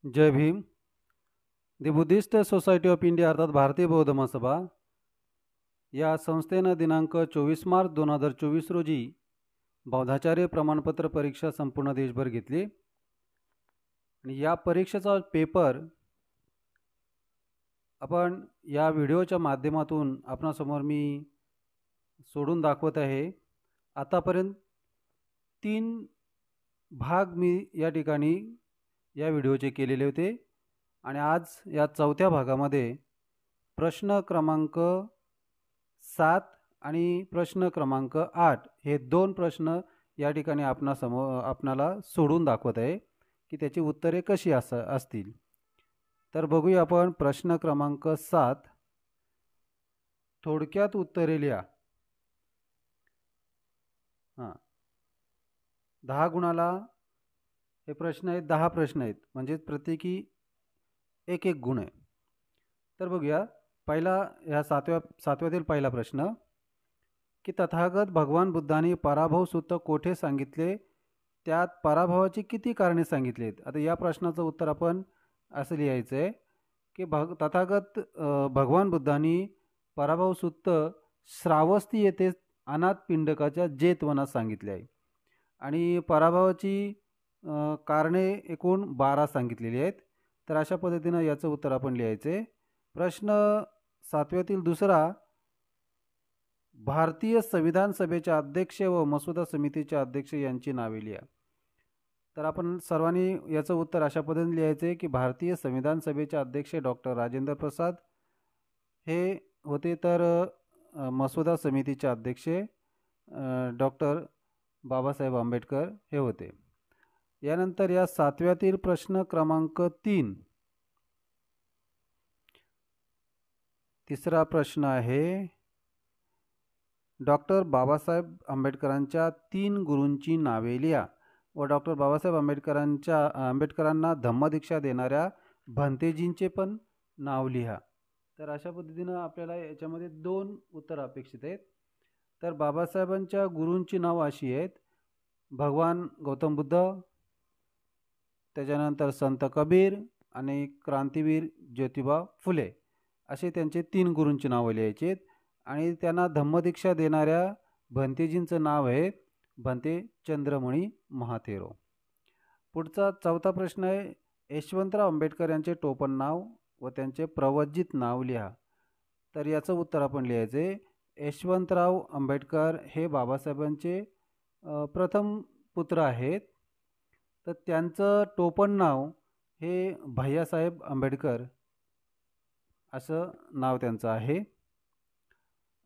Jai Bhim. The Buddhist society of India अर्थात भारतीय बौद्ध महासभा या संस्थेनं दिनांक 24 मार्च 2024 रोजी बौद्धाचार्य प्रमाणपत्र परीक्षा संपूर्ण देशभर घेतली आणि या परीक्षेचा पेपर आपण या व्हिडिओच्या माध्यमातून आपणासमोर मी सोडून दाखवत आहे. आतापर्यंत 3 भाग मी या ठिकाणी या व्हिडिओचे केलेले होते आणि आज या 4थ्या भागामध्ये प्रश्न क्रमांक 7 आणि प्रश्न क्रमांक 8 हे 2 प्रश्न या ठिकाणी आपणाला सोडून दाखवत आहे की त्याची उत्तरे कशी असतील. तर बघूया आपण प्रश्न क्रमांक 7. थोडक्यात उत्तरे लिहा. 10 गुणाला हे प्रश्न आहेत, 10 प्रश्न आहेत, म्हणजे प्रत्येकी एक गुण आहे. तर बघूया पहिला या 7व्यातील पहिला प्रश्न की तथागत भगवान बुद्धांनी पराभव सूत्र कोठे सांगितले, त्यात पराभवाची किती कारणे सांगितलीत. आता या प्रश्नाचं उत्तर आपण असं लिहायचं आहे की तथागत भगवान बुद्धांनी पराभव सूत्र श्रावस्ती येथे अनाथ पिंडकाच्या जेतवनात सांगितले आहे आणि पराभवाची कारणे एकूण 12 सांगितलेली आहेत. तर अशा पद्धतीनं याचं उत्तर आपण लिहायचे. प्रश्न 7व्यातील दुसरा, भारतीय संविधान सभेचे अध्यक्ष व मसुदा समितीचे अध्यक्ष यांची नावे लिहा. तर आपण सर्वांनी याचं उत्तर अशा पद्धतीने लिहायचे की भारतीय संविधान सभेचे अध्यक्ष डॉक्टर राजेंद्र प्रसाद हे होते, तर मसुदा समितीचे अध्यक्ष डॉक्टर बाबासाहेब आंबेडकर हे होते. यानंतर या 7व्यातील प्रश्न क्रमांक 3. तिसरा प्रश्न आहे, डॉक्टर बाबासाहेब आंबेडकरांच्या 3 गुरूंची नावे लिहा व डॉक्टर बाबासाहेब आंबेडकरांना धम्मदीक्षा देणाऱ्या भंतेजींचे पण नाव लिहा. तर अशा पद्धतीनं आपल्याला याच्यामध्ये 2 उत्तर अपेक्षित आहेत. तर बाबासाहेबांच्या गुरूंची नावं अशी आहेत, भगवान गौतम बुद्ध, त्याच्यानंतर संत कबीर आणि क्रांतीवीर ज्योतिबा फुले असे त्यांचे 3 गुरूंची नावं लिहायची आहेत. आणि त्यांना धम्मदीक्षा देणाऱ्या भंतेजींचं नाव आहे भंते चंद्रमणी महाथेरो. पुढचा 4था प्रश्न आहे, यशवंतराव आंबेडकर यांचे टोपण नाव व त्यांचे प्रवज्जित नाव लिहा. तर याचं उत्तर आपण लिहायचे, यशवंतराव आंबेडकर हे बाबासाहेबांचे प्रथम पुत्र आहेत. तर त्यांचं टोपण नाव हे भैयासाहेब आंबेडकर असं नाव त्यांचं आहे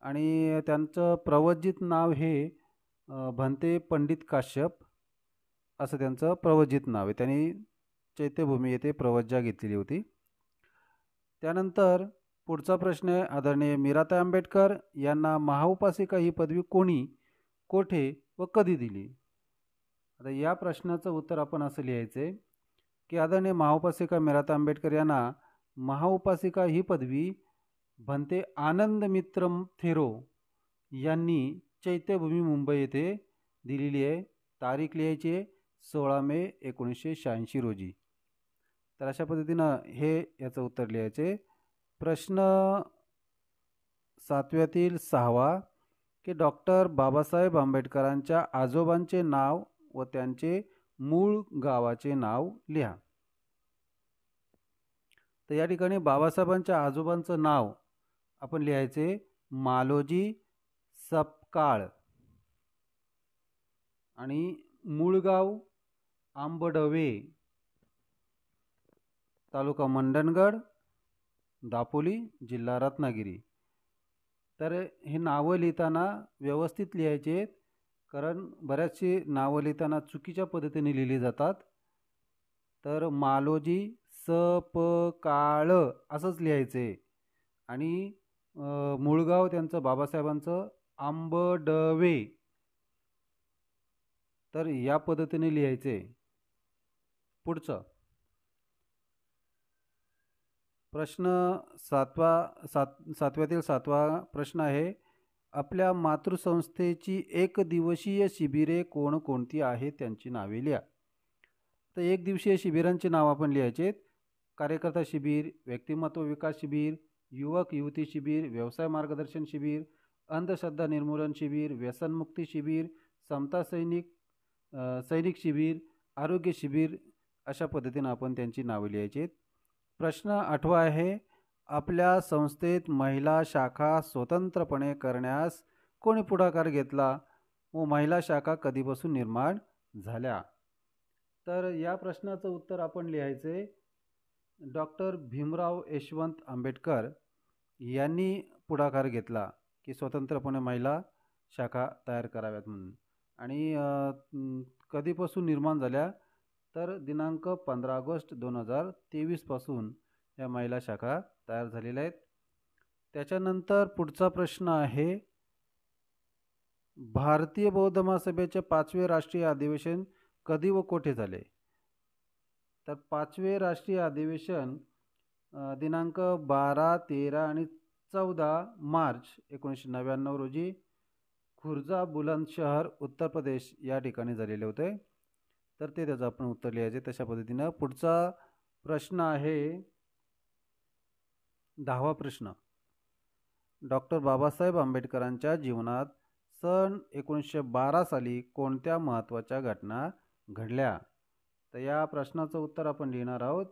आणि त्यांचं प्रवज्जित नाव हे भंते पंडित काश्यप असं त्यांचं प्रवज्जित नाव आहे. त्यांनी चैत्यभूमी येथे प्रवज्जा घेतलेली होती. त्यानंतर पुढचा प्रश्न आहे, आदरणीय मीराताई आंबेडकर यांना महाउपासिका ही पदवी कोणी, कोठे व कधी दिली. आता या प्रश्नाचं उत्तर आपण असं लिहायचे की आदरणीय महाउपासिका मीराताई आंबेडकर यांना महाउपासिका ही पदवी भंते आनंद मित्र थेरो यांनी चैत्यभूमी मुंबई येथे दिलेली आहे. तारीख लिहायची आहे 16 मे 1986 रोजी. तर अशा पद्धतीनं हे याचं उत्तर लिहायचे. प्रश्न 7व्यातील 6वा की डॉक्टर बाबासाहेब आंबेडकरांच्या आजोबांचे नाव व त्यांचे मूळ गावाचे नाव लिहा. तर या ठिकाणी बाबासाहेबांच्या आजोबांचं नाव आपण लिहायचे मालोजी सपकाळ आणि मूळगाव आंबडवे, तालुका मंडणगड, दापोली, जिल्हा रत्नागिरी. तर हे नावं लिहिताना व्यवस्थित लिहायचे आहेत, कारण बऱ्याचशी नावं लिहिताना चुकीच्या पद्धतीने लिहिली जातात. तर मालोजी सपकाळ असंच लिहायचे आणि मूळगाव त्यांचं बाबासाहेबांचं आंबडवे, तर या पद्धतीने लिहायचे. पुढचं प्रश्न 7व्यातील 7वा प्रश्न आहे, आपल्या मातृसंस्थेची 1 दिवसीय शिबिरे कोणकोणती आहेत त्यांची नावे लिहा. तर 1 दिवसीय शिबिरांची नाव आपण लिहायचे. कार्यकर्ता शिबिर, व्यक्तिमत्व विकास शिबिर, युवक युवती शिबिर, व्यवसाय मार्गदर्शन शिबिर, अंधश्रद्धा निर्मूलन शिबिर, व्यसनमुक्ती शिबिर, समता सैनिक शिबिर, आरोग्य शिबिर, अशा पद्धतीने आपण त्यांची नावे लिहायची आहेत. प्रश्न 8वा आहे, आपल्या संस्थेत महिला शाखा स्वतंत्रपणे करण्यास कोणी पुढाकार घेतला व महिला शाखा कधीपासून निर्माण झाल्या? तर या प्रश्नाचं उत्तर आपण लिहायचे डॉक्टर भीमराव यशवंत आंबेडकर यांनी पुढाकार घेतला की स्वतंत्रपणे महिला शाखा तयार कराव्यात म्हणून. आणि कधीपासून निर्माण झाल्या तर दिनांक 15 ऑगस्ट 2023 पासून या महिला शाखा तयार झालेल्या आहेत. त्याच्यानंतर पुढचा प्रश्न आहे, भारतीय बौद्ध महासभेचे 5वे राष्ट्रीय अधिवेशन कधी व कोठे झाले? तर 5वे राष्ट्रीय अधिवेशन दिनांक 12, 13 आणि 14 मार्च 1999 रोजी खुर्जा बुलंदशहर उत्तर प्रदेश या ठिकाणी झालेले होते. तर ते त्याचं आपण उत्तर लिहायचे तशा पद्धतीनं. पुढचा प्रश्न आहे 10वा प्रश्न, डॉक्टर बाबासाहेब आंबेडकरांच्या जीवनात सन 1912 साली कोणत्या महत्त्वाच्या घटना घडल्या? तर या प्रश्नाचं उत्तर आपण लिहिणार आहोत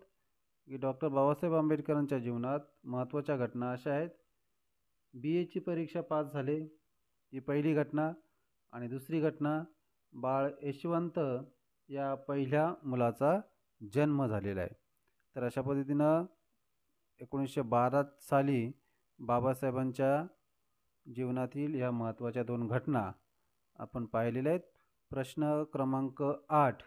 की डॉक्टर बाबासाहेब आंबेडकरांच्या जीवनात महत्त्वाच्या घटना अशा आहेत. BAची परीक्षा पास झाले, ही पहिली घटना. आणि दुसरी घटना, बाळ यशवंत या पहिल्या मुलाचा जन्म झालेला आहे. तर अशा पद्धतीनं 1912 साली बाबासाहेबांच्या जीवनातील ह्या महत्त्वाच्या 2 घटना आपण पाहिलेल्या आहेत. प्रश्न क्रमांक 8.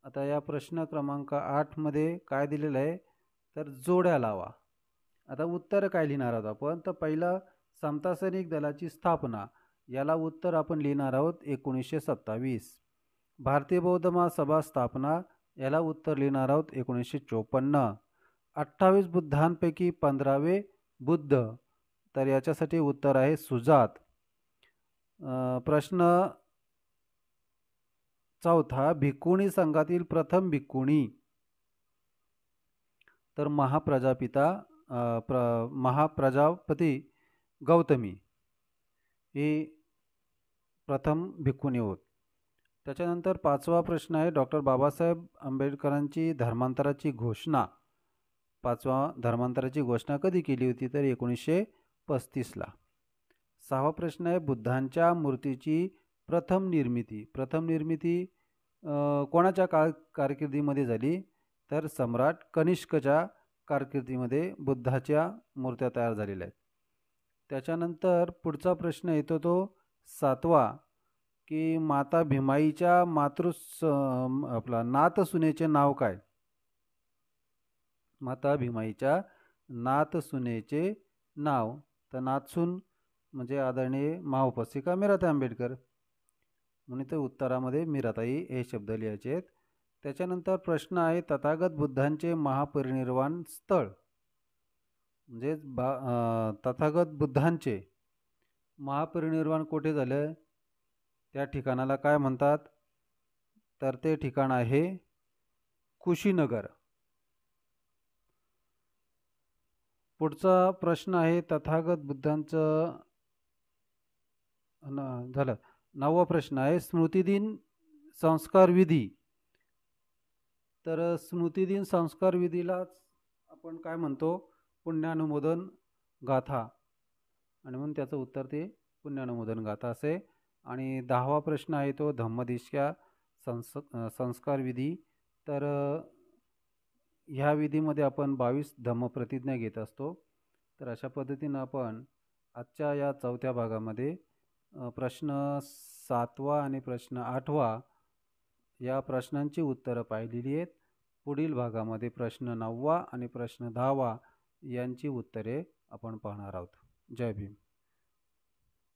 आता या प्रश्न क्रमांक 8 मध्ये काय दिलेलं आहे तर जोड्या लावा. आता उत्तर काय लिहिणार आहोत आपण? तर पहिलं, समता सैनिक दलाची स्थापना, याला उत्तर आपण लिहिणार आहोत 1927. भारतीय बौद्ध महासभा स्थापना, याला उत्तर लिहिणार आहोत 1954. 28 बुद्धांपैकी 15वे बुद्ध, तर याच्यासाठी उत्तर आहे सुजात. प्रश्न 4, भिक्खुणी संघातील प्रथम भिक्खुणी, तर महाप्रजापती गौतमी ही प्रथम भिक्खुणी होत. त्याच्यानंतर 5वा प्रश्न आहे, डॉक्टर बाबासाहेब आंबेडकरांची धर्मांतराची घोषणा, 5वा धर्मांतराची घोषणा कधी केली होती? तर 1935ला. 6वा प्रश्न आहे, बुद्धांच्या मूर्तीची प्रथम निर्मिती कोणाच्या कारकिर्दीमध्ये झाली? तर सम्राट कनिष्कच्या कारकिर्दीमध्ये बुद्धाच्या मूर्त्या तयार झालेल्या आहेत. त्याच्यानंतर पुढचा प्रश्न येतो तो 7वा, की माता भीमाईच्या नातसुनेचे नाव काय? माता भीमाईच्या नातसुनेचे नाव, तर नातसून म्हणजे आदरणीय माऊपस्तिका मीराताई आंबेडकर, म्हणून ते उत्तरामध्ये मीराताई हे शब्द लिहायचे आहेत. त्याच्यानंतर प्रश्न आहे, तथागत बुद्धांचे महापरिनिर्वाण स्थळ, म्हणजे तथागत बुद्धांचे महापरिनिर्वाण कुठे झालं? त्या ठिकाणाला काय म्हणतात? तर ते ठिकाण आहे कुशीनगर. पुढचा प्रश्न आहे, तथागत बुद्धांचं झालं. 9वा प्रश्न आहे, स्मृतिदिन संस्कार विधी, तर स्मृतिदिन संस्कार विधीलाच आपण काय म्हणतो? पुण्यानुमोदन गाथा, आणि म्हणून त्याचं उत्तर ते पुण्यानुमोदन गाथा असे. आणि 10वा प्रश्न आहे तो धम्मदीक्षा संस्कार विधी, तर ह्या विधीमध्ये आपण 22 धम्मप्रतिज्ञा घेत असतो. तर अशा पद्धतीनं आपण आजच्या या 4थ्या भागामध्ये प्रश्न 7वा आणि प्रश्न 8वा या प्रश्नांची उत्तरं पाहिलेली आहेत. पुढील भागामध्ये प्रश्न 9वा आणि प्रश्न 10वा यांची उत्तरे आपण पाहणार आहोत. जय भीम.